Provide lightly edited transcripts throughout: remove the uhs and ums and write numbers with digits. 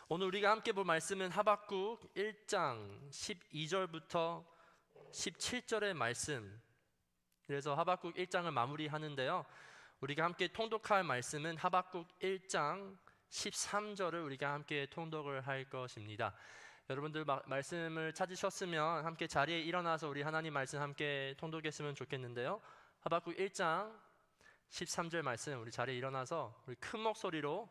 오늘 우리가 함께 볼 말씀은 하박국 1장 12절부터 17절의 말씀. 그래서 하박국 1장을 마무리하는데요. 우리가 함께 통독할 말씀은 하박국 1장 13절을 우리가 함께 통독을 할 것입니다. 여러분들 말씀을 찾으셨으면 함께 자리에 일어나서 우리 하나님 말씀 함께 통독했으면 좋겠는데요. 하박국 1장 13절 말씀, 우리 자리에 일어나서 우리 큰 목소리로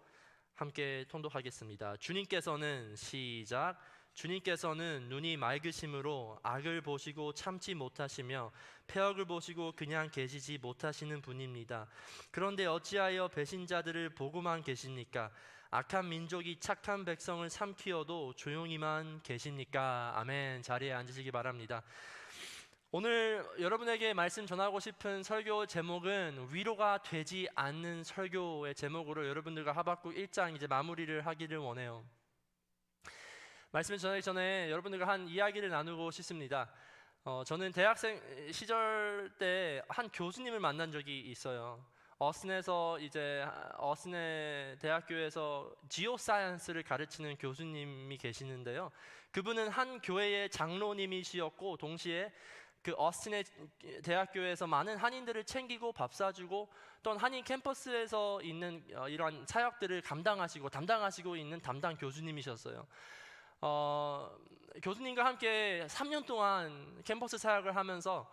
함께 통독하겠습니다. 주님께서는 시작. 주님께서는 눈이 맑으심으로 악을 보시고 참지 못하시며 패역을 보시고 그냥 계시지 못하시는 분입니다. 그런데 어찌하여 배신자들을 보고만 계십니까? 악한 민족이 착한 백성을 삼키어도 조용히만 계십니까? 아멘. 자리에 앉으시기 바랍니다. 오늘 여러분에게 말씀 전하고 싶은 설교 제목은 위로가 되지 않는 설교의 제목으로 여러분들과 하박국 1장 이제 마무리를 하기를 원해요. 말씀을 전하기 전에 여러분들과 한 이야기를 나누고 싶습니다. 저는 대학생 시절 때 한 교수님을 만난 적이 있어요. 어슨의 대학교에서 지오사이언스를 가르치는 교수님이 계시는데요. 그분은 한 교회의 장로님이시었고 동시에 그 어스틴의 대학교에서 많은 한인들을 챙기고 밥 사주고 또한 한인 캠퍼스에서 있는 이러한 사역들을 담당하시고 있는 담당 교수님이셨어요. 교수님과 함께 3년 동안 캠퍼스 사역을 하면서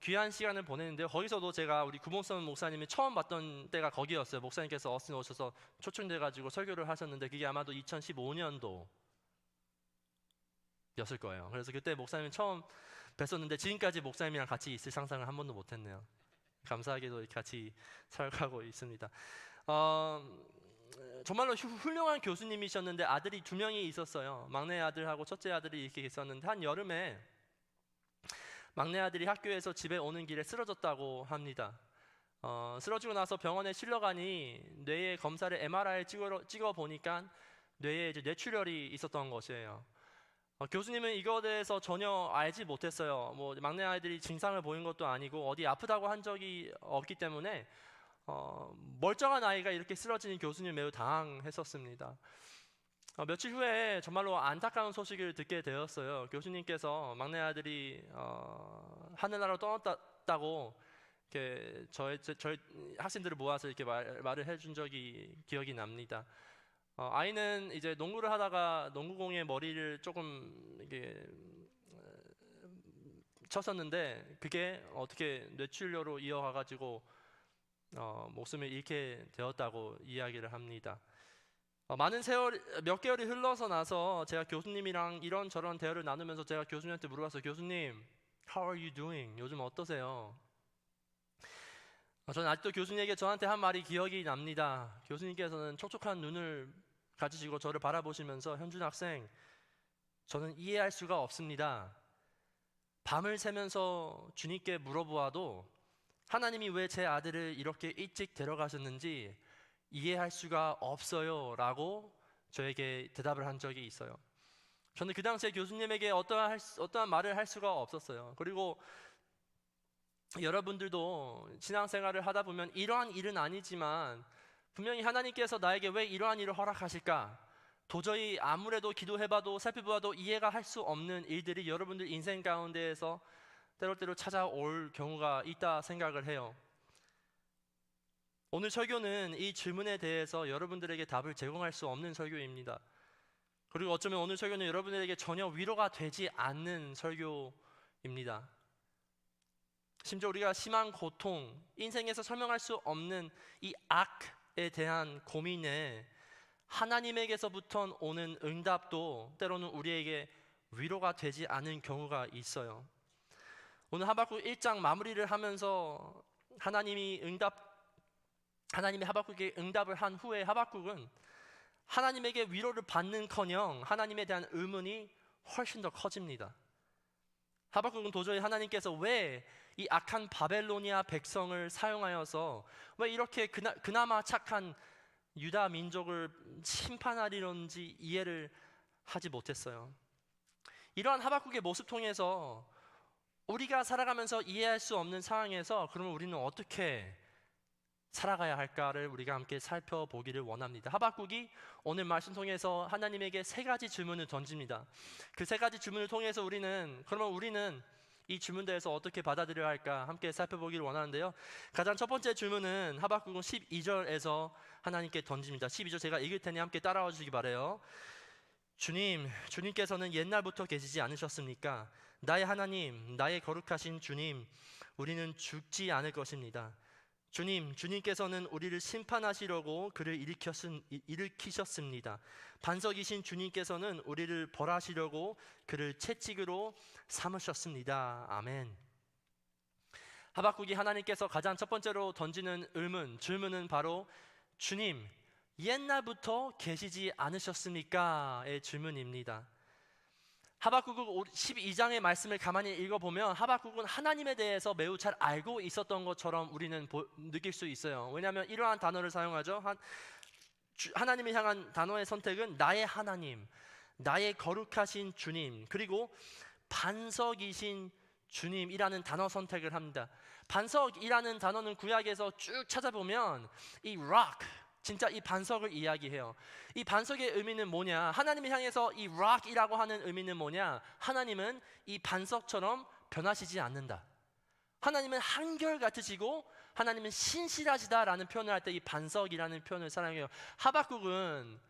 귀한 시간을 보내는데요. 거기서도 제가 우리 구봉선 목사님이 처음 봤던 때가 거기였어요. 목사님께서 어스틴 오셔서 초청돼가지고 설교를 하셨는데 그게 아마도 2015년도 였을 거예요. 그래서 그때 목사님 처음 뵀었는데 지금까지 목사님이랑 같이 있을 상상을 한 번도 못했네요. 감사하게도 같이 살아가고 있습니다. 정말로 훌륭한 교수님이셨는데 아들이 2명이 있었어요. 막내 아들하고 첫째 아들이 이렇게 있었는데 한 여름에 막내 아들이 학교에서 집에 오는 길에 쓰러졌다고 합니다. 쓰러지고 나서 병원에 실려가니 뇌에 검사를 MRI 찍어 보니까 뇌에 이제 뇌출혈이 있었던 것이에요. 교수님은 이거에 대해서 전혀 알지 못했어요. 뭐 막내 아이들이 증상을 보인 것도 아니고 어디 아프다고 한 적이 없기 때문에 멀쩡한 아이가 이렇게 쓰러지는 교수님 매우 당황했었습니다. 며칠 후에 정말로 안타까운 소식을 듣게 되었어요. 교수님께서 막내 아들이 하늘나라로 떠났다고 이렇게 저희 학생들을 모아서 이렇게 말을 해준 적이 기억이 납니다. 아이는 이제 농구를 하다가 농구공에 머리를 조금 이게 쳤었는데 그게 어떻게 뇌출혈로 이어가가지고 목숨을 잃게 되었다고 이야기를 합니다. 몇 개월이 흘러서 나서 제가 교수님이랑 이런저런 대화를 나누면서 제가 교수님한테 물어봤어요. 교수님, how are you doing? 요즘 어떠세요? 저는 아직도 교수님에게 저한테 한 말이 기억이 납니다. 교수님께서는 촉촉한 눈을 가지시고 저를 바라보시면서 현준 학생, 저는 이해할 수가 없습니다. 밤을 새면서 주님께 물어보아도 하나님이 왜 제 아들을 이렇게 일찍 데려가셨는지 이해할 수가 없어요 라고 저에게 대답을 한 적이 있어요. 저는 그 당시에 교수님에게 어떠한 말을 할 수가 없었어요. 그리고 여러분들도 신앙생활을 하다 보면 이러한 일은 아니지만 분명히 하나님께서 나에게 왜 이러한 일을 허락하실까? 도저히 아무래도 기도해봐도 살펴봐도 이해가 할 수 없는 일들이 여러분들 인생 가운데에서 때로때로 찾아올 경우가 있다 생각을 해요. 오늘 설교는 이 질문에 대해서 여러분들에게 답을 제공할 수 없는 설교입니다. 그리고 어쩌면 오늘 설교는 여러분들에게 전혀 위로가 되지 않는 설교입니다. 심지어 우리가 심한 고통, 인생에서 설명할 수 없는 이 악에 대한 고민에 하나님에게서부터 오는 응답도 때로는 우리에게 위로가 되지 않은 경우가 있어요. 오늘 하박국 1장 마무리를 하면서 하나님이 하박국에게 응답을 한 후에 하박국은 하나님에게 위로를 받는커녕 하나님에 대한 의문이 훨씬 더 커집니다. 하박국은 도저히 하나님께서 왜 이 악한 바벨로니아 백성을 사용하여서 왜 이렇게 그나마 착한 유다 민족을 심판하리런지 이해를 하지 못했어요. 이러한 하박국의 모습 통해서 우리가 살아가면서 이해할 수 없는 상황에서 그러면 우리는 어떻게 살아가야 할까를 우리가 함께 살펴보기를 원합니다. 하박국이 오늘 말씀 통해서 하나님에게 세 가지 질문을 던집니다. 그 세 가지 질문을 통해서 그러면 우리는 이 질문대에서 어떻게 받아들여야 할까 함께 살펴보기를 원하는데요. 가장 첫 번째 질문은 하박국은 12절에서 하나님께 던집니다. 12절 제가 읽을 테니 함께 따라와 주시기 바라요. 주님께서는 옛날부터 계시지 않으셨습니까? 나의 하나님, 나의 거룩하신 주님, 우리는 죽지 않을 것입니다. 주님께서는 우리를 심판하시려고 그를 일으키셨습니다. 반석이신 주님께서는 우리를 벌하시려고 그를 채찍으로 삼으셨습니다. 아멘. 하박국이 하나님께서 가장 첫 번째로 던지는 질문은 바로 주님, 옛날부터 계시지 않으셨습니까? 의 질문입니다. 하박국은 12장의 말씀을 가만히 읽어보면 하박국은 하나님에 대해서 매우 잘 알고 있었던 것처럼 우리는 느낄 수 있어요. 왜냐하면 이러한 단어를 사용하죠. 하나님을 향한 단어의 선택은 나의 하나님, 나의 거룩하신 주님, 그리고 반석이신 주님이라는 단어 선택을 합니다. 반석이라는 단어는 구약에서 쭉 찾아보면 이 rock, 진짜 이 반석을 이야기해요. 이 반석의 의미는 뭐냐? 하나님을 향해서 이 rock이라고 하는 의미는 뭐냐? 하나님은 이 반석처럼 변하시지 않는다. 하나님은 한결같으시고 하나님은 신실하시다라는 표현을 할 때 이 반석이라는 표현을 사용해요. 하박국은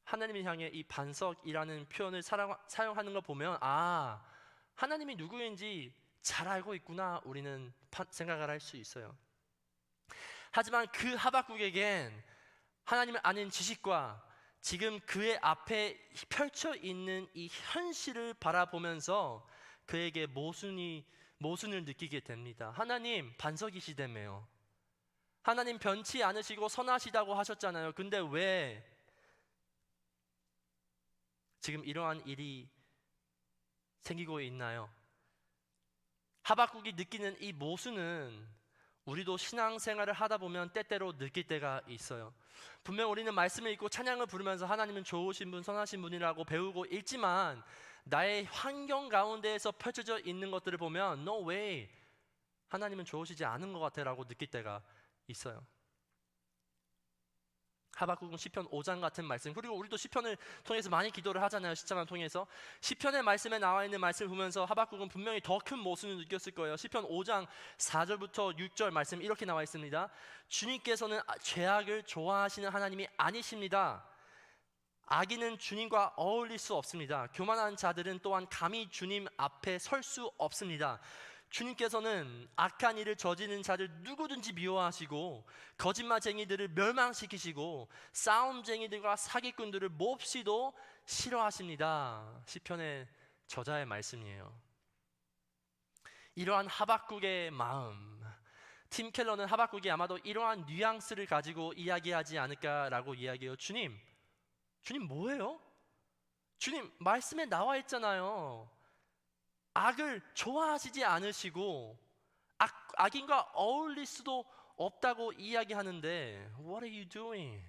하나님을 향해 이 반석이라는 표현을 사용하는 거 보면 하나님이 누구인지 잘 알고 있구나 우리는 생각을 할 수 있어요. 하지만 그 하박국에겐 하나님을 아는 지식과 지금 그의 앞에 펼쳐 있는 이 현실을 바라보면서 그에게 모순을 느끼게 됩니다. 하나님 반석이시다며요. 하나님 변치 않으시고 선하시다고 하셨잖아요. 근데 왜 지금 이러한 일이 생기고 있나요? 하박국이 느끼는 이 모순은 우리도 신앙생활을 하다 보면 때때로 느낄 때가 있어요. 분명 우리는 말씀을 읽고 찬양을 부르면서 하나님은 좋으신 분, 선하신 분이라고 배우고 읽지만 나의 환경 가운데에서 펼쳐져 있는 것들을 보면 No way, 하나님은 좋으시지 않은 것 같아 라고 느낄 때가 있어요. 하박국은 시편 5장 같은 말씀, 그리고 우리도 시편을 통해서 많이 기도를 하잖아요. 시장을 통해서 시편의 말씀에 나와 있는 말씀을 보면서 하박국은 분명히 더 큰 모순을 느꼈을 거예요. 시편 5장 4절부터 6절 말씀 이렇게 나와 있습니다. 주님께서는 죄악을 좋아하시는 하나님이 아니십니다. 악인은 주님과 어울릴 수 없습니다. 교만한 자들은 또한 감히 주님 앞에 설 수 없습니다. 주님께서는 악한 일을 저지르는 자를 누구든지 미워하시고 거짓말쟁이들을 멸망시키시고 싸움쟁이들과 사기꾼들을 몹시도 싫어하십니다. 시편의 저자의 말씀이에요. 이러한 하박국의 마음, 팀 켈러는 하박국이 아마도 이러한 뉘앙스를 가지고 이야기하지 않을까라고 이야기해요. 주님 뭐예요? 주님 말씀에 나와 있잖아요. 악을 좋아하시지 않으시고 악인과 어울릴 수도 없다고 이야기하는데 What are you doing?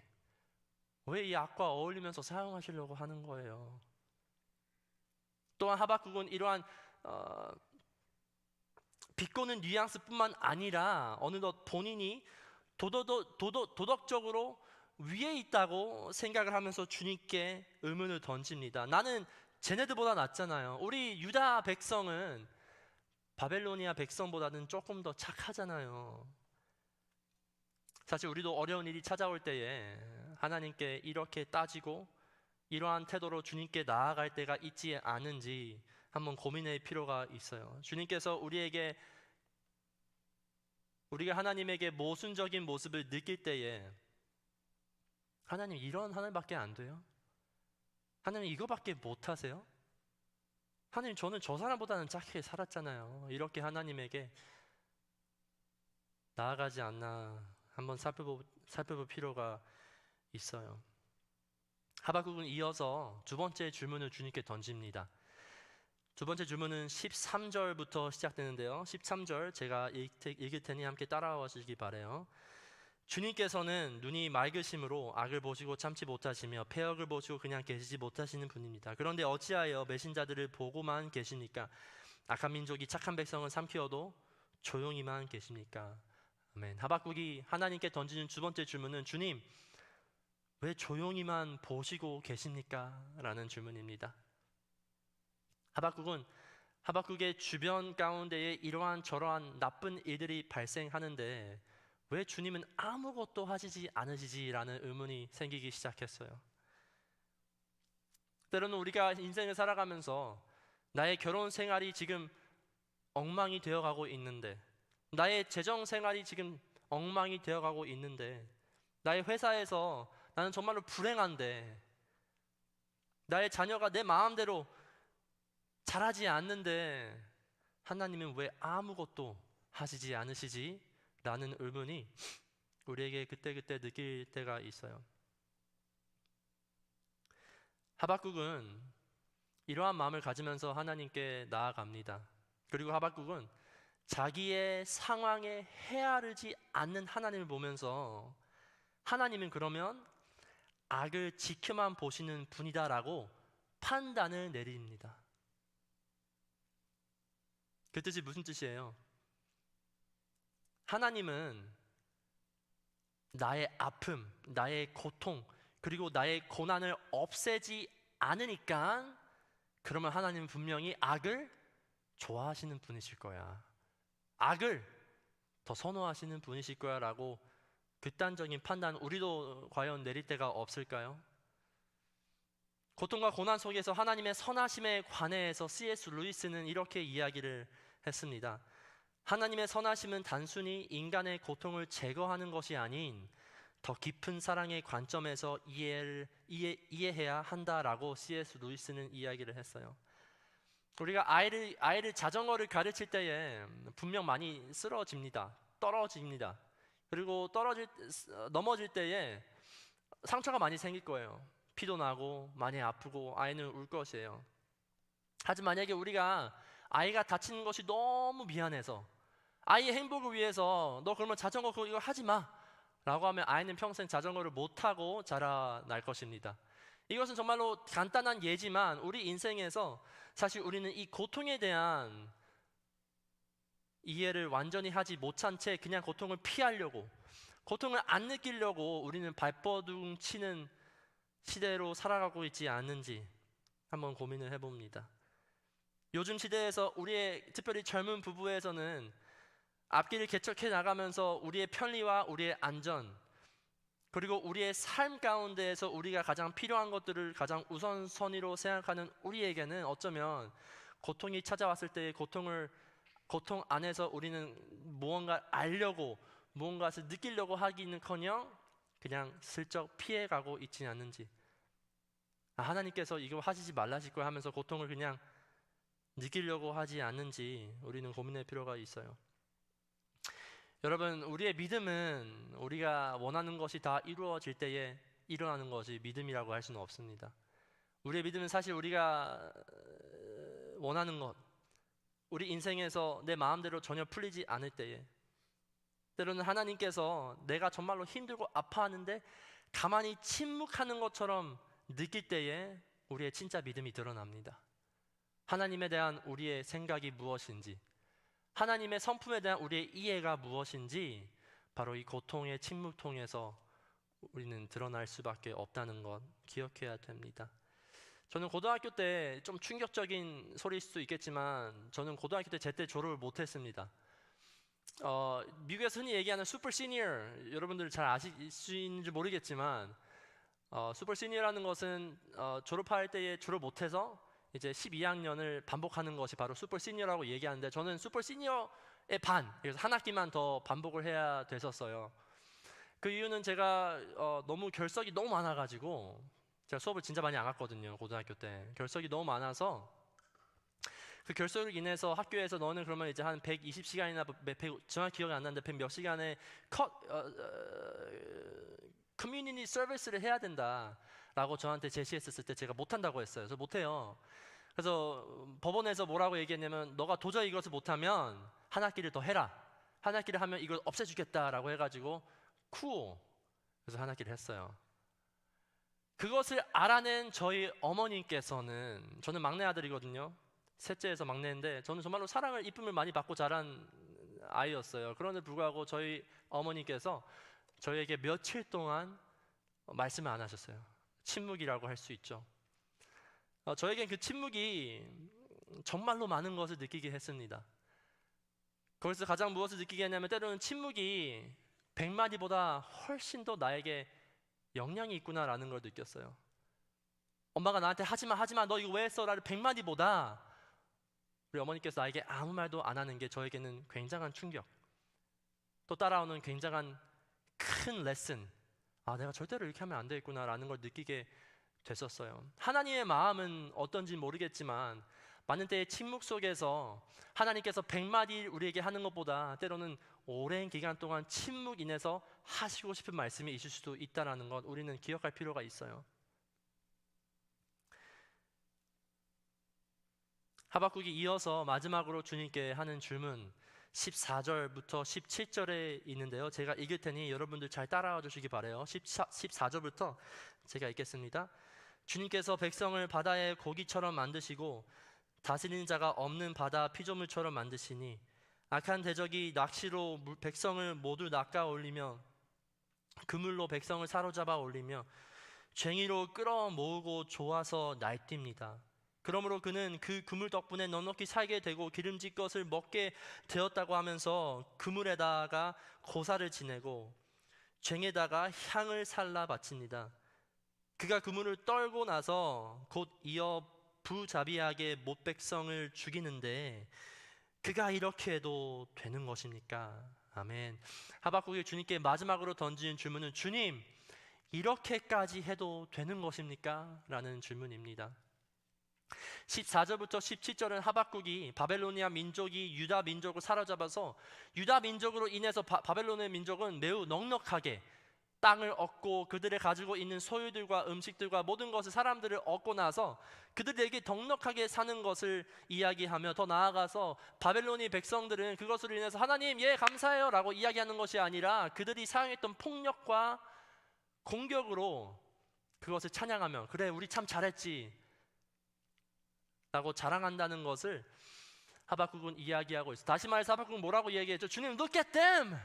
왜 이 악과 어울리면서 사용하시려고 하는 거예요? 또한 하박국은 이러한 비꼬는 뉘앙스뿐만 아니라 어느덧 본인이 도덕적으로 위에 있다고 생각을 하면서 주님께 의문을 던집니다. 나는 쟤네들보다 낫잖아요. 우리 유다 백성은 바벨로니아 백성보다는 조금 더 착하잖아요. 사실 우리도 어려운 일이 찾아올 때에 하나님께 이렇게 따지고 이러한 태도로 주님께 나아갈 때가 있지 않은지 한번 고민할 필요가 있어요. 주님께서 우리가 하나님에게 모순적인 모습을 느낄 때에 하나님 이런 하나님밖에 안 돼요? 하나님 이거밖에 못하세요? 하나님 저는 저 사람보다는 작게 살았잖아요. 이렇게 하나님에게 나아가지 않나 한번 살펴볼 필요가 있어요. 하박국은 이어서 두 번째 질문을 주님께 던집니다. 두 번째 질문은 13절부터 시작되는데요. 13절 제가 읽을 테니 함께 따라와 주시기 바라요. 주님께서는 눈이 맑으심으로 악을 보시고 참지 못하시며 패역을 보시고 그냥 계시지 못하시는 분입니다. 그런데 어찌하여 매신자들을 보고만 계십니까? 악한 민족이 착한 백성을 삼키어도 조용히만 계십니까? 아멘. 하박국이 하나님께 던지는 두 번째 질문은 주님, 왜 조용히만 보시고 계십니까? 라는 질문입니다. 하박국의 주변 가운데에 이러한 저러한 나쁜 일들이 발생하는데 왜 주님은 아무것도 하시지 않으시지라는 의문이 생기기 시작했어요. 때로는 우리가 인생을 살아가면서 나의 결혼 생활이 지금 엉망이 되어가고 있는데, 나의 재정 생활이 지금 엉망이 되어가고 있는데, 나의 회사에서 나는 정말로 불행한데, 나의 자녀가 내 마음대로 잘하지 않는데 하나님은 왜 아무것도 하시지 않으시지? 라는 의문이 우리에게 그때그때 느낄 때가 있어요. 하박국은 이러한 마음을 가지면서 하나님께 나아갑니다. 그리고 하박국은 자기의 상황에 헤아르지 않는 하나님을 보면서 하나님은 그러면 악을 지켜만 보시는 분이다라고 판단을 내립니다. 그 뜻이 무슨 뜻이에요? 하나님은 나의 아픔, 나의 고통, 그리고 나의 고난을 없애지 않으니까 그러면 하나님은 분명히 악을 좋아하시는 분이실 거야. 악을 더 선호하시는 분이실 거야 라고 극단적인 판단 우리도 과연 내릴 때가 없을까요? 고통과 고난 속에서 하나님의 선하심에 관해서 C.S. 루이스는 이렇게 이야기를 했습니다. 하나님의 선하심은 단순히 인간의 고통을 제거하는 것이 아닌 더 깊은 사랑의 관점에서 이해해야 한다라고 C.S. 루이스는 이야기를 했어요. 우리가 아이를 자전거를 가르칠 때에 분명 많이 쓰러집니다. 떨어집니다. 그리고 넘어질 때에 상처가 많이 생길 거예요. 피도 나고 많이 아프고 아이는 울 것이에요. 하지만 만약에 우리가 아이가 다치는 것이 너무 미안해서 아이의 행복을 위해서 너 그러면 자전거 이거 하지 마 라고 하면 아이는 평생 자전거를 못하고 자라날 것입니다. 이것은 정말로 간단한 예지만 우리 인생에서 사실 우리는 이 고통에 대한 이해를 완전히 하지 못한 채 그냥 고통을 피하려고, 고통을 안 느끼려고 우리는 발버둥 치는 시대로 살아가고 있지 않는지 한번 고민을 해봅니다. 요즘 시대에서 특별히 젊은 부부에서는 앞길을 개척해 나가면서 우리의 편리와 우리의 안전, 그리고 우리의 삶 가운데에서 우리가 가장 필요한 것들을 가장 우선순위로 생각하는 우리에게는 어쩌면 고통이 찾아왔을 때의 고통 안에서 우리는 무언가 알려고, 무언가를 느끼려고 하기는커녕 그냥 슬쩍 피해가고 있지 않는지, 하나님께서 이거 하시지 말라실 거야 하면서 고통을 그냥 느끼려고 하지 않는지 우리는 고민할 필요가 있어요. 여러분, 우리의 믿음은 우리가 원하는 것이 다 이루어질 때에 일어나는 것이 믿음이라고 할 수는 없습니다. 우리의 믿음은 사실 우리가 원하는 것, 우리 인생에서 내 마음대로 전혀 풀리지 않을 때에, 때로는 하나님께서 내가 정말로 힘들고 아파하는데 가만히 침묵하는 것처럼 느낄 때에 우리의 진짜 믿음이 드러납니다. 하나님에 대한 우리의 생각이 무엇인지, 하나님의 성품에 대한 우리의 이해가 무엇인지 바로 이 고통의 침묵통에서 우리는 드러날 수밖에 없다는 것 기억해야 됩니다. 저는 고등학교 때 좀 충격적인 소리일 수도 있겠지만 저는 고등학교 때 제때 졸업을 못했습니다. 미국에서 흔히 얘기하는 슈퍼 시니어, 여러분들 잘 아시는지 모르겠지만 슈퍼 시니어라는 것은 졸업할 때에 졸업 못해서 이제 12학년을 반복하는 것이 바로 슈퍼 시니어라고 얘기하는데, 저는 슈퍼 시니어의 반, 그래서 한 학기만 더 반복을 해야 됐었어요. 그 이유는 제가 너무 결석이 너무 많아가지고, 제가 수업을 진짜 많이 안 갔거든요. 고등학교 때 결석이 너무 많아서 그 결석으로 인해서 학교에서 너는 그러면 이제 한 120시간이나 정확히 기억이 안 나는데 100 몇 시간의 커뮤니티 서비스를 해야 된다라고 저한테 제시했었을 때 제가 못한다고 했어요. 그래서 못해요. 그래서 법원에서 뭐라고 얘기했냐면 너가 도저히 이것을 못하면 한 학기를 더 해라. 한 학기를 하면 이걸 없애주겠다라고 해가지고 그래서 한 학기를 했어요. 그것을 알아낸 저희 어머님께서는, 저는 막내 아들이거든요. 셋째에서 막내인데 저는 정말로 사랑을 이쁨을 많이 받고 자란 아이였어요. 그런데 불구하고 저희 어머니께서 저희에게 며칠 동안 말씀을 안 하셨어요. 침묵이라고 할 수 있죠. 저에겐 그 침묵이 정말로 많은 것을 느끼게 했습니다. 거기서 가장 무엇을 느끼게 했냐면 때로는 침묵이 100마디보다 훨씬 더 나에게 영향이 있구나라는 걸 느꼈어요. 엄마가 나한테 하지마 너 이거 왜 했어? 라를 100마디보다 우리 어머니께서 나에게 아무 말도 안 하는 게 저에게는 굉장한 충격, 또 따라오는 굉장한 큰 레슨, 내가 절대로 이렇게 하면 안 되겠구나 라는 걸 느끼게 됐었어요. 하나님의 마음은 어떤지 모르겠지만 많은 때의 침묵 속에서 하나님께서 100마디 우리에게 하는 것보다 때로는 오랜 기간 동안 침묵 인해서 하시고 싶은 말씀이 있을 수도 있다는 것 우리는 기억할 필요가 있어요. 하박국이 이어서 마지막으로 주님께 하는 질문 14절부터 17절에 있는데요. 제가 읽을 테니 여러분들 잘 따라와 주시기 바라요. 14절부터 제가 읽겠습니다. 주님께서 백성을 바다의 고기처럼 만드시고 다스리는 자가 없는 바다 피조물처럼 만드시니 악한 대적이 낚시로 백성을 모두 낚아 올리며 그물로 백성을 사로잡아 올리며 쟁이로 끌어모으고 조아서 날뜁니다. 그러므로 그는 그 그물 덕분에 넉넉히 살게 되고 기름진 것을 먹게 되었다고 하면서 그물에다가 고사를 지내고 쟁에다가 향을 살라 바칩니다. 그가 그물을 떨고 나서 곧 이어 부자비하게 못 백성을 죽이는데 그가 이렇게 해도 되는 것입니까? 아멘. 하박국이 주님께 마지막으로 던진 질문은 주님, 이렇게까지 해도 되는 것입니까? 라는 질문입니다. 14절부터 17절은 하박국이 바벨로니아 민족이 유다 민족을 사로잡아서 유다 민족으로 인해서 바벨론의 민족은 매우 넉넉하게 땅을 얻고 그들이 가지고 있는 소유들과 음식들과 모든 것을 사람들을 얻고 나서 그들에게 넉넉하게 사는 것을 이야기하며 더 나아가서 바벨론의 백성들은 그것으로 인해서 하나님 감사해요 라고 이야기하는 것이 아니라 그들이 사용했던 폭력과 공격으로 그것을 찬양하며 그래 우리 참 잘했지 라고 자랑한다는 것을 하박국은 이야기하고 있어요. 다시 말해서 하박국은 뭐라고 얘기했죠? 주님, look at them!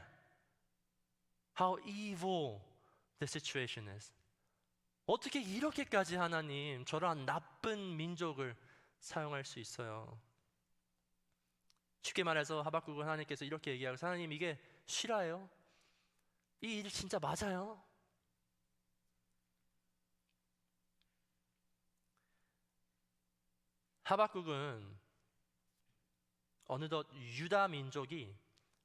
How evil the situation is. 어떻게 이렇게까지 하나님 저러한 나쁜 민족을 사용할 수 있어요? 쉽게 말해서 하박국은 하나님께서 이렇게 얘기하고 하나님 이게 실화예요? 이 일 진짜 맞아요? 하박국은 어느덧 유다 민족이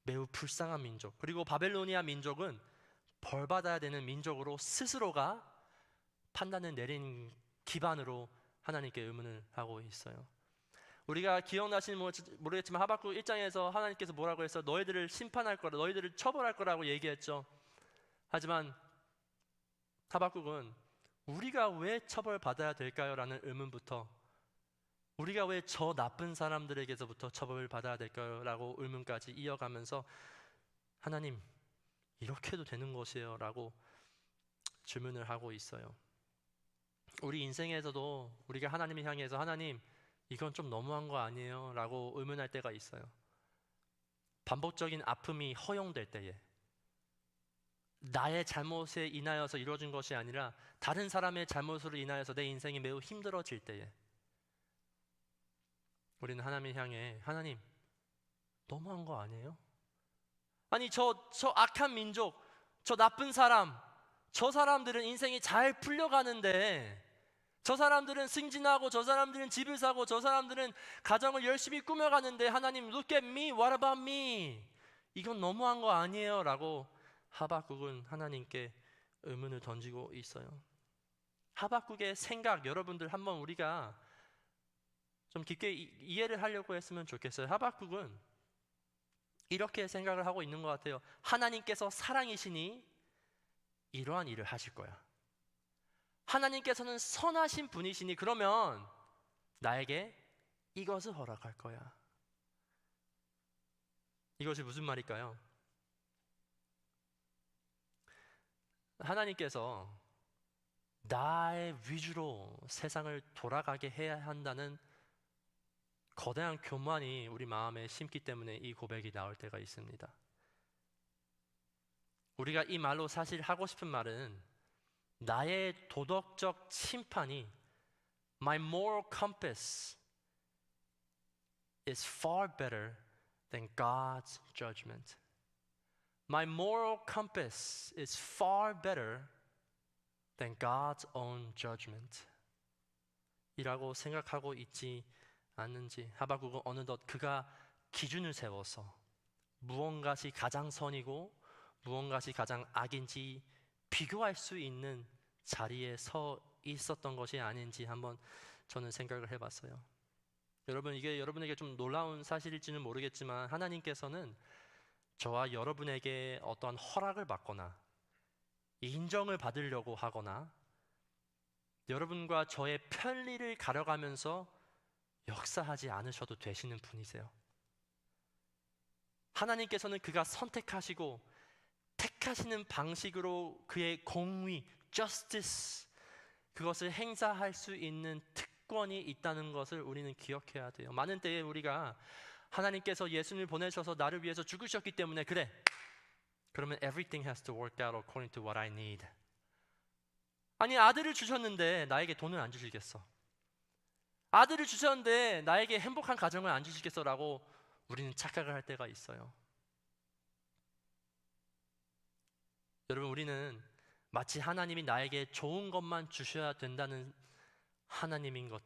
매우 불쌍한 민족, 그리고 바벨로니아 민족은 벌받아야 되는 민족으로 스스로가 판단을 내린 기반으로 하나님께 의문을 하고 있어요. 우리가 기억나시는지 모르겠지만 하박국 1장에서 하나님께서 뭐라고 해서 너희들을 심판할 거라, 너희들을 처벌할 거라고 얘기했죠. 하지만 하박국은 우리가 왜 처벌받아야 될까요? 라는 의문부터 우리가 왜 저 나쁜 사람들에게서부터 처벌을 받아야 될까요? 라고 의문까지 이어가면서 하나님 이렇게 해도 되는 것이에요? 라고 질문을 하고 있어요. 우리 인생에서도 우리가 하나님을 향해서 하나님 이건 좀 너무한 거 아니에요? 라고 의문할 때가 있어요. 반복적인 아픔이 허용될 때에 나의 잘못에 인하여서 이루어진 것이 아니라 다른 사람의 잘못으로 인하여서 내 인생이 매우 힘들어질 때에 우리는 하나님을 향해 하나님 너무한 거 아니에요? 아니 저 악한 민족, 저 나쁜 사람, 저 사람들은 인생이 잘 풀려가는데 저 사람들은 승진하고 저 사람들은 집을 사고 저 사람들은 가정을 열심히 꾸며가는데 하나님 look at me, what about me? 이건 너무한 거 아니에요? 라고 하박국은 하나님께 의문을 던지고 있어요. 하박국의 생각 여러분들 한번 우리가 좀 깊게 이해를 하려고 했으면 좋겠어요. 하박국은 이렇게 생각을 하고 있는 것 같아요. 하나님께서 사랑이시니 이러한 일을 하실 거야. 하나님께서는 선하신 분이시니 그러면 나에게 이것을 허락할 거야. 이것이 무슨 말일까요? 하나님께서 나의 위주로 세상을 돌아가게 해야 한다는 거대한 교만이 우리 마음에 심기 때문에 이 고백이 나올 때가 있습니다. 우리가 이 말로 사실 하고 싶은 말은 나의 도덕적 심판이 My moral compass is far better than God's judgment. My moral compass is far better than God's own judgment. 이라고 생각하고 있지 않는지. 하박국은 어느덧 그가 기준을 세워서 무언가시 가장 선이고 무언가시 가장 악인지 비교할 수 있는 자리에 서 있었던 것이 아닌지 한번 저는 생각을 해봤어요. 여러분, 이게 여러분에게 좀 놀라운 사실일지는 모르겠지만 하나님께서는 저와 여러분에게 어떠한 허락을 받거나 인정을 받으려고 하거나 여러분과 저의 편리를 가려가면서 역사하지 않으셔도 되시는 분이세요. 하나님께서는 그가 선택하시고 택하시는 방식으로 그의 공의, justice, 그것을 행사할 수 있는 특권이 있다는 것을 우리는 기억해야 돼요. 많은 때에 우리가 하나님께서 예수님을 보내셔서 나를 위해서 죽으셨기 때문에 그래, 그러면 everything has to work out according to what I need. 아니, 아들을 주셨는데 나에게 돈을 안 주시겠어? 아들을 주셨는데 나에게 행복한 가정을 안 주시겠어? 라고 우리는 착각을 할 때가 있어요. 여러분, 우리는 마치 하나님이 나에게 좋은 것만 주셔야 된다는 하나님인 것,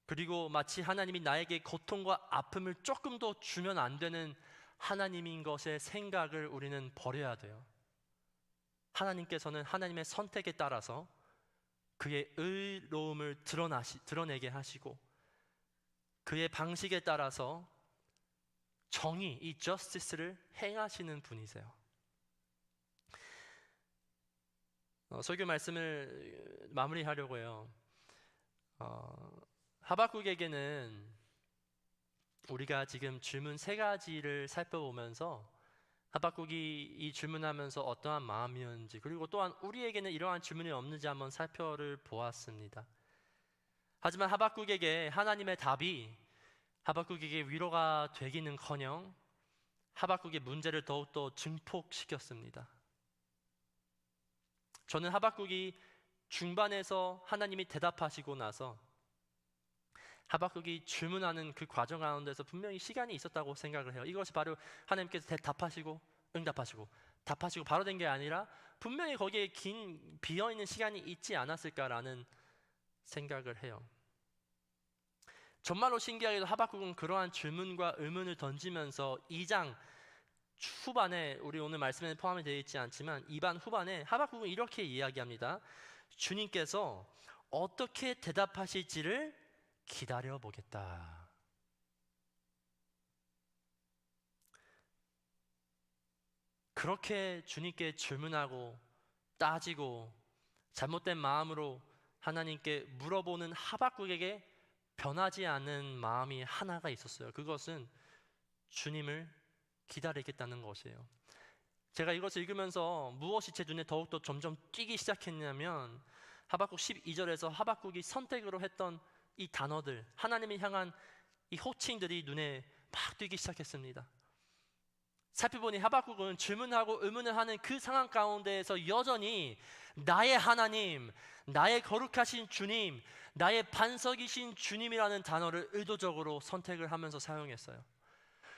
그리고 마치 하나님이 나에게 고통과 아픔을 조금 더 주면 안 되는 하나님인 것의 생각을 우리는 버려야 돼요. 하나님께서는 하나님의 선택에 따라서 그의 의로움을 드러내게 하시고 그의 방식에 따라서 정의, 이 justice를 행하시는 분이세요. 설교 말씀을 마무리하려고 해요. 하박국에게는 우리가 지금 질문 3가지를 살펴보면서 하박국이 이 질문하면서 어떠한 마음이었는지, 그리고 또한 우리에게는 이러한 질문이 없는지 한번 살펴를 보았습니다. 하지만 하박국에게 하나님의 답이 하박국에게 위로가 되기는커녕 하박국의 문제를 더욱더 증폭시켰습니다. 저는 하박국이 중반에서 하나님이 대답하시고 나서 하박국이 질문하는 그 과정 가운데서 분명히 시간이 있었다고 생각을 해요. 이것이 바로 하나님께서 답하시고 응답하시고 답하시고 바로 된 게 아니라 분명히 거기에 긴 비어있는 시간이 있지 않았을까라는 생각을 해요. 정말로 신기하게도 하박국은 그러한 질문과 의문을 던지면서 2장 후반에, 우리 오늘 말씀에 포함이 되어 있지 않지만 2반 후반에 하박국은 이렇게 이야기합니다. 주님께서 어떻게 대답하실지를 기다려 보겠다. 그렇게 주님께 질문하고 따지고 잘못된 마음으로 하나님께 물어보는 하박국에게 변하지 않는 마음이 하나가 있었어요. 그것은 주님을 기다리겠다는 것이에요. 제가 이것을 읽으면서 무엇이 제 눈에 더욱더 점점 띄기 시작했냐면 하박국 12절에서 하박국이 선택으로 했던 이 단어들, 하나님을 향한 이 호칭들이 눈에 막 띄기 시작했습니다. 살펴보니 하박국은 질문하고 의문을 하는 그 상황 가운데에서 여전히 나의 하나님, 나의 거룩하신 주님, 나의 반석이신 주님이라는 단어를 의도적으로 선택을 하면서 사용했어요.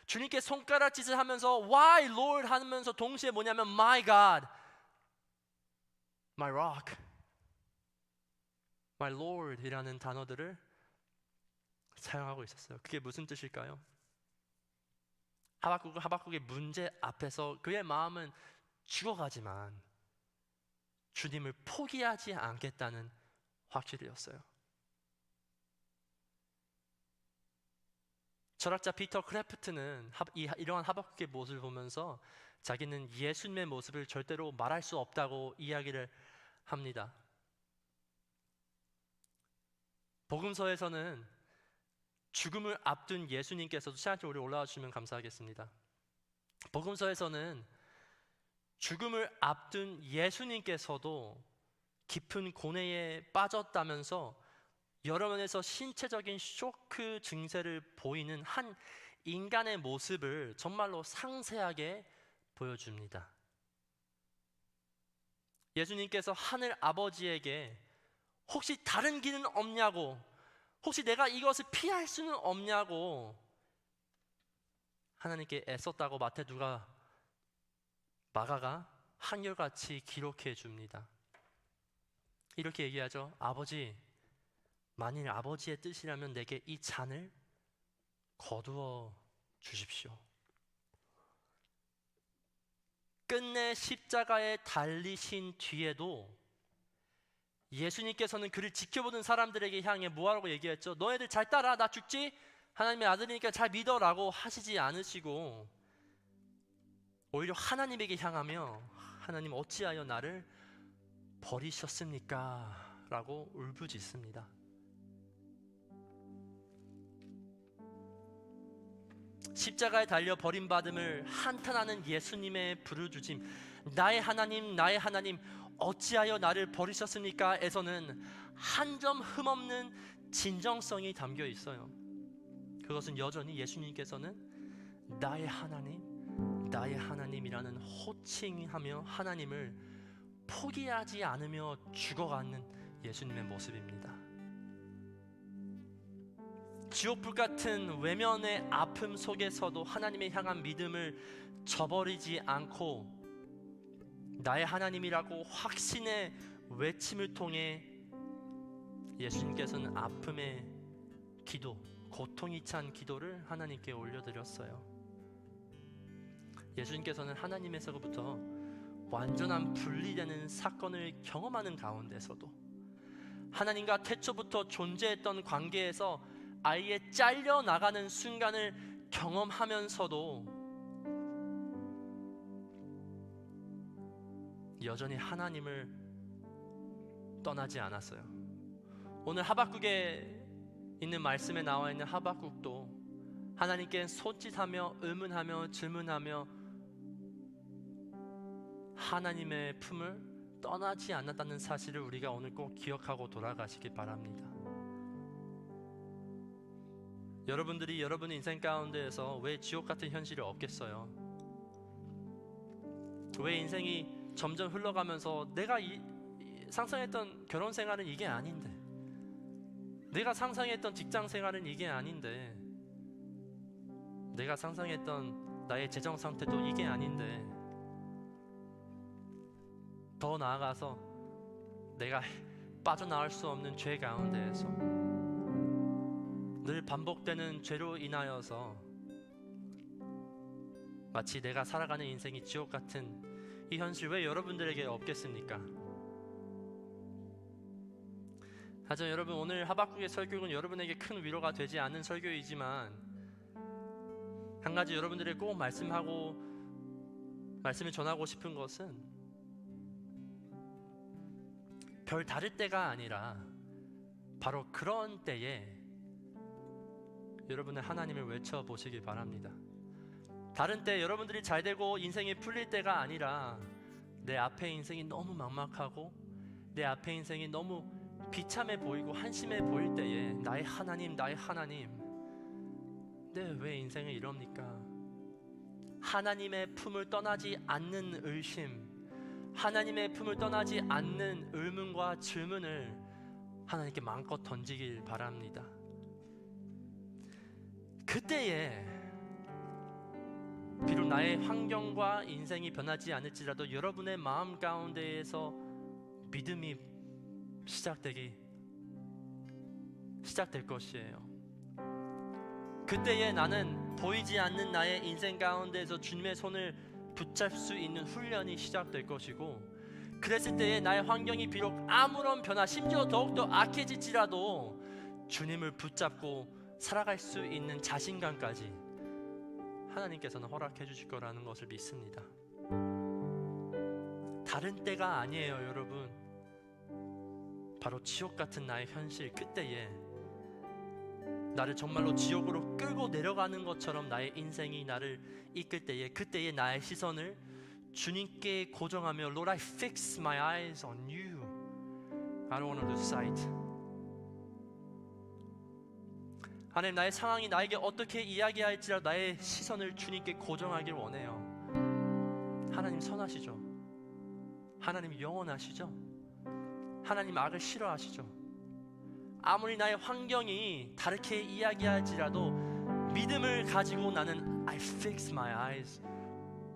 주님께 손가락짓을 하면서 Why Lord 하면서 동시에 뭐냐면 My God, My Rock, My Lord 이라는 단어들을 사용하고 있었어요. 그게 무슨 뜻일까요? 하박국은 하박국의 문제 앞에서 그의 마음은 죽어가지만 주님을 포기하지 않겠다는 확실이었어요. 철학자 피터 크래프트는 이러한 하박국의 모습을 보면서 자기는 예수님의 모습을 절대로 말할 수 없다고 이야기를 합니다. 복음서에서는 죽음을 앞둔 예수님께서도 시간이 우리 올라와 주시면 감사하겠습니다. 복음서에서는 죽음을 앞둔 예수님께서도 깊은 고뇌에 빠졌다면서 여러 면에서 신체적인 쇼크 증세를 보이는 한 인간의 모습을 정말로 상세하게 보여줍니다. 예수님께서 하늘 아버지에게 혹시 다른 길은 없냐고, 혹시 내가 이것을 피할 수는 없냐고 하나님께 애썼다고 마가가 한결같이 기록해 줍니다. 이렇게 얘기하죠. 아버지, 만일 아버지의 뜻이라면 내게 이 잔을 거두어 주십시오. 끝내 십자가에 달리신 뒤에도 예수님께서는 그를 지켜보는 사람들에게 향해 뭐라고 얘기했죠? 너희들 잘 따라, 나 죽지? 하나님의 아들이니까 잘 믿어라고 하시지 않으시고 오히려 하나님에게 향하며 하나님 어찌하여 나를 버리셨습니까? 라고 울부짖습니다. 십자가에 달려 버림받음을 한탄하는 예수님의 부르짖음, 나의 하나님, 나의 하나님, 어찌하여 나를 버리셨습니까? 에서는 한 점 흠없는 진정성이 담겨 있어요. 그것은 여전히 예수님께서는 나의 하나님, 나의 하나님이라는 호칭하며 하나님을 포기하지 않으며 죽어가는 예수님의 모습입니다. 지옥불 같은 외면의 아픔 속에서도 하나님의 향한 믿음을 저버리지 않고 나의 하나님이라고 확신의 외침을 통해 예수님께서는 아픔의 기도, 고통이 찬 기도를 하나님께 올려드렸어요. 예수님께서는 하나님에서부터 완전한 분리되는 사건을 경험하는 가운데서도 하나님과 태초부터 존재했던 관계에서 아예 잘려나가는 순간을 경험하면서도 여전히 하나님을 떠나지 않았어요. 오늘 하박국에 있는 말씀에 나와 있는 하박국도 하나님께 손짓하며 의문하며 질문하며 하나님의 품을 떠나지 않았다는 사실을 우리가 오늘 꼭 기억하고 돌아가시기 바랍니다. 여러분들이 여러분의 인생 가운데에서 왜 지옥 같은 현실이 없겠어요? 왜 인생이 점점 흘러가면서 내가 상상했던 결혼 생활은 이게 아닌데, 내가 상상했던 직장 생활은 이게 아닌데, 내가 상상했던 나의 재정 상태도 이게 아닌데, 더 나아가서 내가 빠져나올 수 없는 죄 가운데에서 늘 반복되는 죄로 인하여서 마치 내가 살아가는 인생이 지옥 같은 이 현실 왜 여러분들에게 없겠습니까? 하지만 여러분, 오늘 하박국의 설교는 여러분에게 큰 위로가 되지 않는 설교이지만 한 가지 여러분들에게 꼭 말씀을 전하고 싶은 것은 별 다를 때가 아니라 바로 그런 때에 여러분의 하나님을 외쳐보시기 바랍니다. 다른 때 여러분들이 잘되고 인생이 풀릴 때가 아니라 내 앞에 인생이 너무 막막하고 내 앞에 인생이 너무 비참해 보이고 한심해 보일 때에 나의 하나님, 나의 하나님, 왜 인생을 이럽니까? 하나님의 품을 떠나지 않는 의심, 하나님의 품을 떠나지 않는 의문과 질문을 하나님께 마음껏 던지길 바랍니다. 그때에 비록 나의 환경과 인생이 변하지 않을지라도 여러분의 마음 가운데에서 믿음이 시작될 것이에요. 그때에 나는 보이지 않는 나의 인생 가운데에서 주님의 손을 붙잡을 수 있는 훈련이 시작될 것이고, 그랬을 때에 나의 환경이 비록 아무런 변화, 심지어 더욱더 악해질지라도 주님을 붙잡고 살아갈 수 있는 자신감까지 하나님께서는 허락해 주실 거라는 것을 믿습니다. 다른 때가 아니에요, 여러분. 바로 지옥 같은 나의 현실, 그때에 나를 정말로 지옥으로 끌고 내려가는 것처럼 나의 인생이 나를 이끌 때에, 그때에 나의 시선을 주님께 고정하며 Lord, I fix my eyes on you. I don't want to lose sight. 하나님, 나의 상황이 나에게 어떻게 이야기할지라도 나의 시선을 주님께 고정하길 원해요. 하나님 선하시죠. 하나님 영원하시죠. 하나님 악을 싫어하시죠. 아무리 나의 환경이 다르게 이야기할지라도 믿음을 가지고 나는 I fix my eyes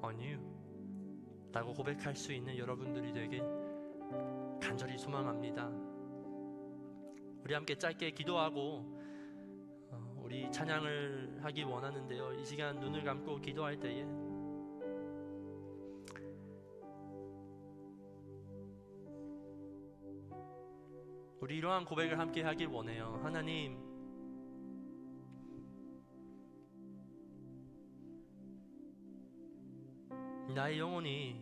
on you 라고 고백할 수 있는 여러분들이 되길 간절히 소망합니다. 우리 함께 짧게 기도하고 우리 찬양을 하기 원하는데요, 이 시간 눈을 감고 기도할 때에 우리 이러한 고백을 함께 하길 원해요. 하나님, 나의 영혼이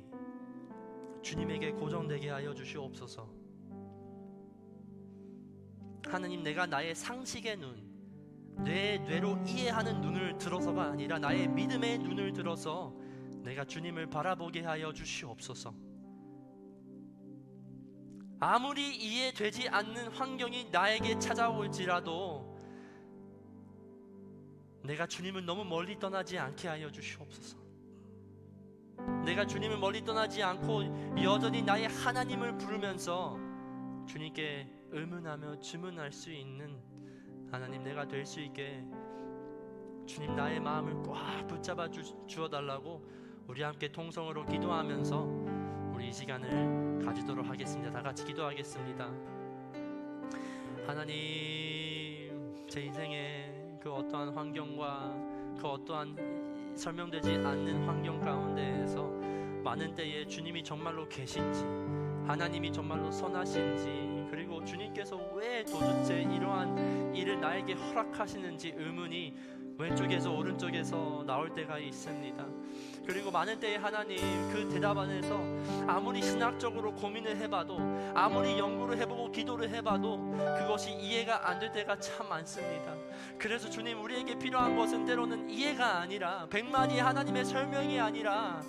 주님에게 고정되게 하여 주시옵소서. 하나님, 내가 나의 상식의 눈, 뇌로 이해하는 눈을 들어서가 아니라 나의 믿음의 눈을 들어서 내가 주님을 바라보게 하여 주시옵소서. 아무리 이해되지 않는 환경이 나에게 찾아올지라도 내가 주님을 너무 멀리 떠나지 않게 하여 주시옵소서. 내가 주님을 멀리 떠나지 않고 여전히 나의 하나님을 부르면서 주님께 의문하며 주문할 수 있는 하나님, 내가 될 수 있게 주님, 나의 마음을 꽉 붙잡아 주어달라고 우리 함께 통성으로 기도하면서 우리 이 시간을 가지도록 하겠습니다. 다 같이 기도하겠습니다. 하나님, 제 인생의 그 어떠한 환경과 그 어떠한 설명되지 않는 환경 가운데에서 많은 때에 주님이 정말로 계신지, 하나님이 정말로 선하신지, 그리고 주님께서 왜 도대체 이러한 일을 나에게 허락하시는지 의문이 왼쪽에서 오른쪽에서 나올 때가 있습니다. 그리고 많은 때에 하나님, 그 대답 안에서 아무리 신학적으로 고민을 해봐도, 아무리 연구를 해보고 기도를 해봐도 그것이 이해가 안 될 때가 참 많습니다. 그래서 주님, 우리에게 필요한 것은 때로는 이해가 아니라, 백마디의 하나님의 설명이 아니라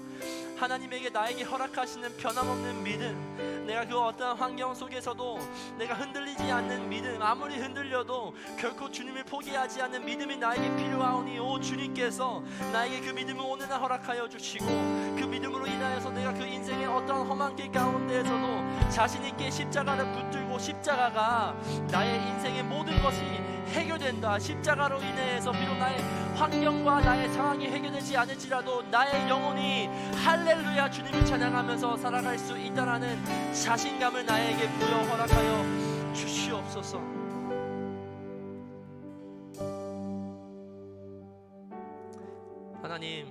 하나님에게 나에게 허락하시는 변함없는 믿음, 내가 그 어떠한 환경 속에서도 내가 흔들리지 않는 믿음, 아무리 흔들려도 결코 주님을 포기하지 않는 믿음이 나에게 필요하오니, 오 주님께서 나에게 그 믿음을 오늘 날 허락하여 주시고, 그 믿음으로 인하여서 내가 그 인생의 어떠한 험한 길 가운데에서도 자신 있게 십자가를 붙들고, 십자가가 나의 인생의 모든 것이 해결된다, 십자가로 인해서 비록 나의 환경과 나의 상황이 해결되지 않을지라도 나의 영혼이 할렐루야 주님을 찬양하면서 살아갈 수 있다라는 자신감을 나에게 부여 허락하여 주시옵소서. 하나님,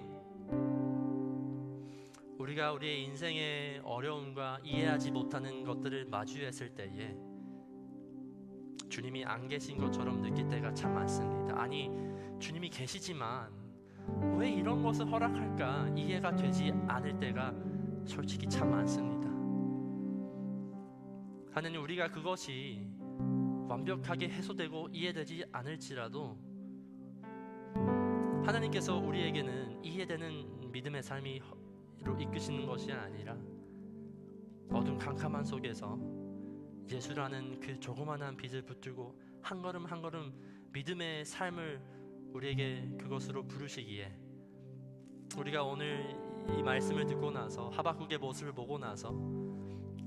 우리가 우리의 인생의 어려움과 이해하지 못하는 것들을 마주했을 때에 주님이 안 계신 것처럼 느낄 때가 참 많습니다. 아니, 주님이 계시지만 왜 이런 것을 허락할까 이해가 되지 않을 때가 솔직히 참 많습니다. 하나님, 우리가 그것이 완벽하게 해소되고 이해되지 않을지라도 하나님께서 우리에게는 이해되는 믿음의 삶이 이끄시는 것이 아니라 어둠 캄캄한 속에서 예수라는 그 조그만한 빛을 붙들고 한 걸음 한 걸음 믿음의 삶을 우리에게 그것으로 부르시기에, 우리가 오늘 이 말씀을 듣고 나서 하박국의 모습을 보고 나서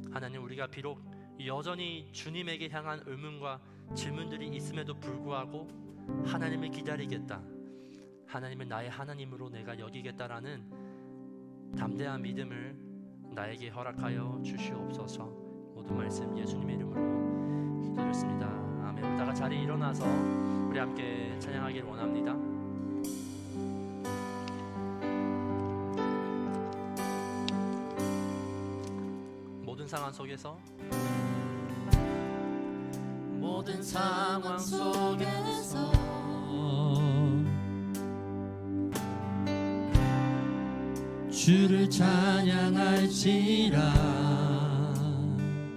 하나님, 우리가 비록 여전히 주님에게 향한 의문과 질문들이 있음에도 불구하고 하나님을 기다리겠다, 하나님을 나의 하나님으로 내가 여기겠다라는 담대한 믿음을 나에게 허락하여 주시옵소서. 모든 말씀 예수님의 이름으로 기도드렸습니다. 아멘. 우리 다 같이 자리에 일어나서 우리 함께 찬양하길 원합니다. 모든 상황 속에서, 모든 상황 속에서 주를 찬양할지라.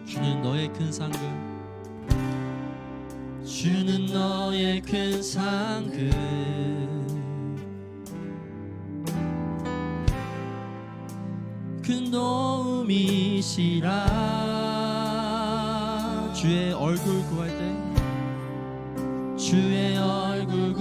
주는 너의 큰 상급, 주는 너의 큰 상급, 큰 도움이시라. 주의 얼굴 구할 때, 주의 얼굴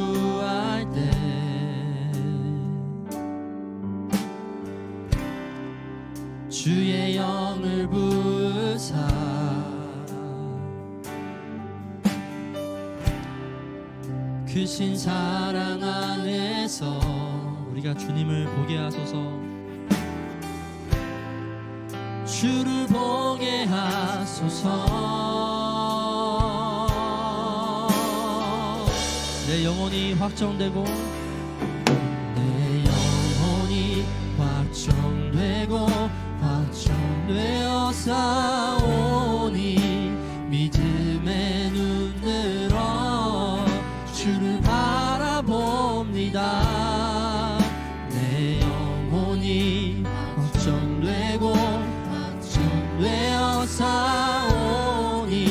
크신 사랑 안에서 우리가 주님을 보게 하소서. 주를 보게 하소서. 내 영혼이 확정되고 내 영혼이 확정되고 확정되어 싸우니 믿음의 눈 들어 주를 바라봅니다. 내 영혼이 확정되고 확정되어 싸우니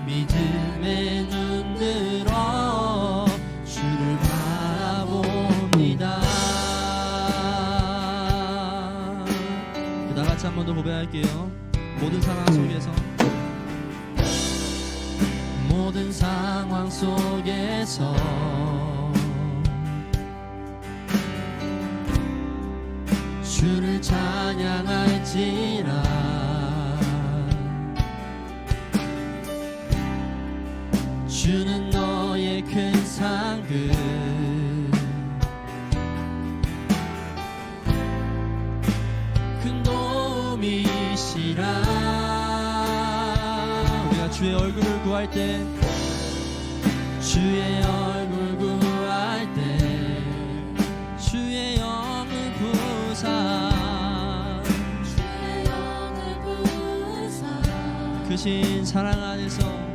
믿음의 눈 들어 주를 바라봅니다. 다 같이 한 번 더 고백할게요. 모든 상황 속에서 모든 상황 속에서 주를 찬양할지라. 주는 너의 큰 상급 큰 도움이시라. 우리가 주의 얼굴을 구할 때 주의 얼굴 구할 때 주의 영을 부사 주의 영을 부사 크신 사랑 안에서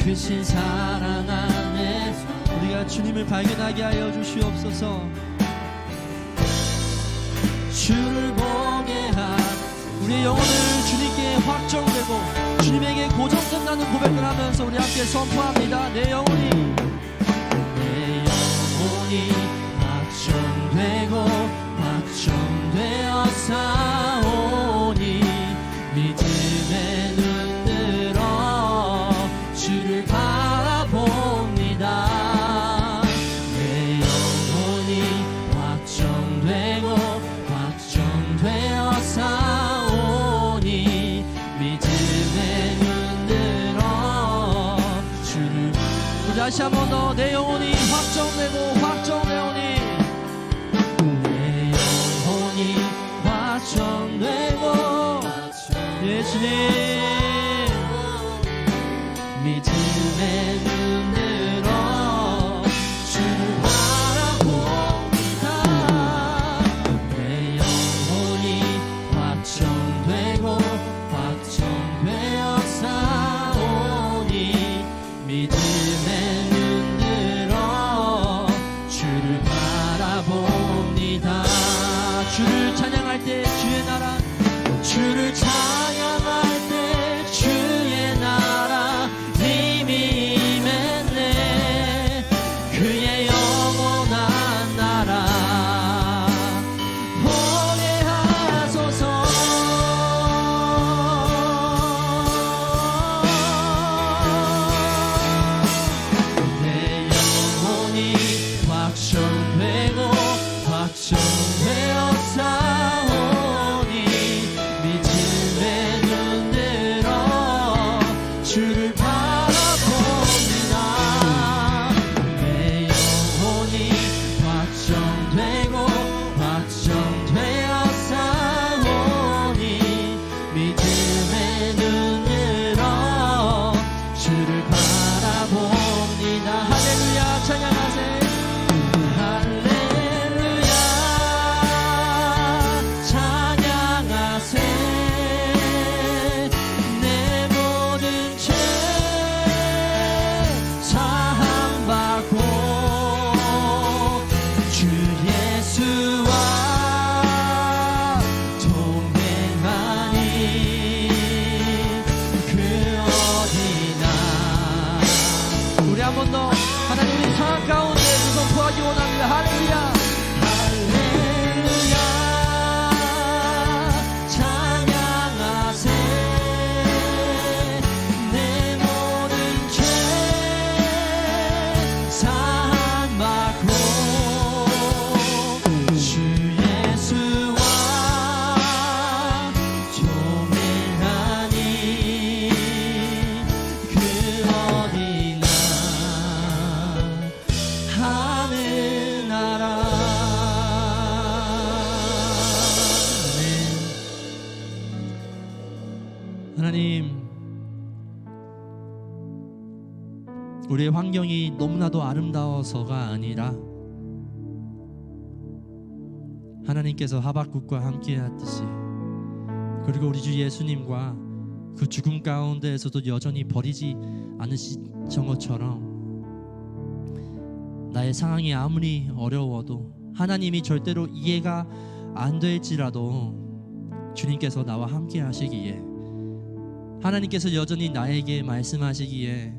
크신 사랑 안에서 우리가 주님을 발견하게 하여 주시옵소서. 주를 보게 하 우리의 영혼을 주님께 확정되고 주님에게 고정된다는 고백을 하면서 우리 함께 선포합니다. 내 영혼이 확정되고 확정되어 싸우니 믿음의 눈 들어 주를 바라봅니다. 내 영혼이 확정되고 확정되어 싸우니 믿음의 눈 들어 주를 다시 한 번 더 내 영혼이 확정되고 확정되오니 내 영혼이 확정되고 예수님 믿음의 눈 들어 주를 바라봅니다. 내 영혼이 확정되고 확정되어 싸우니 믿음의 눈 들어 주를 바라봅니다. 주를 찬양할 때 주의 나라 주를 찬양할 때 주의 나라 이미 임했네. 그의 영원한 나라 보게 하소서. 내 영혼이 확정되고 확정되어 싸우니 믿음의 눈 들어 주를 바라봅니다. 내 영혼이 확정되고 확정되어 싸우니 믿음의 눈 들어 주를 바라봅니다. 할렐루야 찬양하세요. 할렐루야 찬양하세. 내 모든 죄 우리의 환경이 너무나도 아름다워서가 아니라 하나님께서 하박국과 함께 하듯이, 그리고 우리 주 예수님과 그 죽음 가운데에서도 여전히 버리지 않으신 것처럼 나의 상황이 아무리 어려워도, 하나님이 절대로 이해가 안 될지라도 주님께서 나와 함께 하시기에, 하나님께서 여전히 나에게 말씀하시기에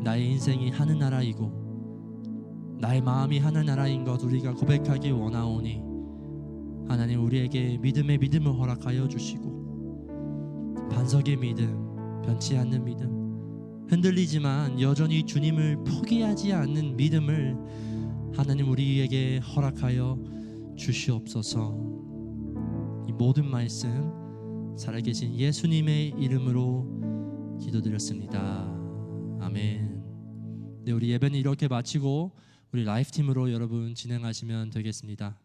나의 인생이 하늘나라이고 나의 마음이 하늘나라인 것 우리가 고백하기 원하오니, 하나님 우리에게 믿음의 믿음을 허락하여 주시고, 반석의 믿음, 변치 않는 믿음, 흔들리지만 여전히 주님을 포기하지 않는 믿음을 하나님 우리에게 허락하여 주시옵소서. 이 모든 말씀 살아계신 예수님의 이름으로 기도드렸습니다. 아멘. 네, 우리 예배는 이렇게 마치고 우리 라이프팀으로 여러분 진행하시면 되겠습니다.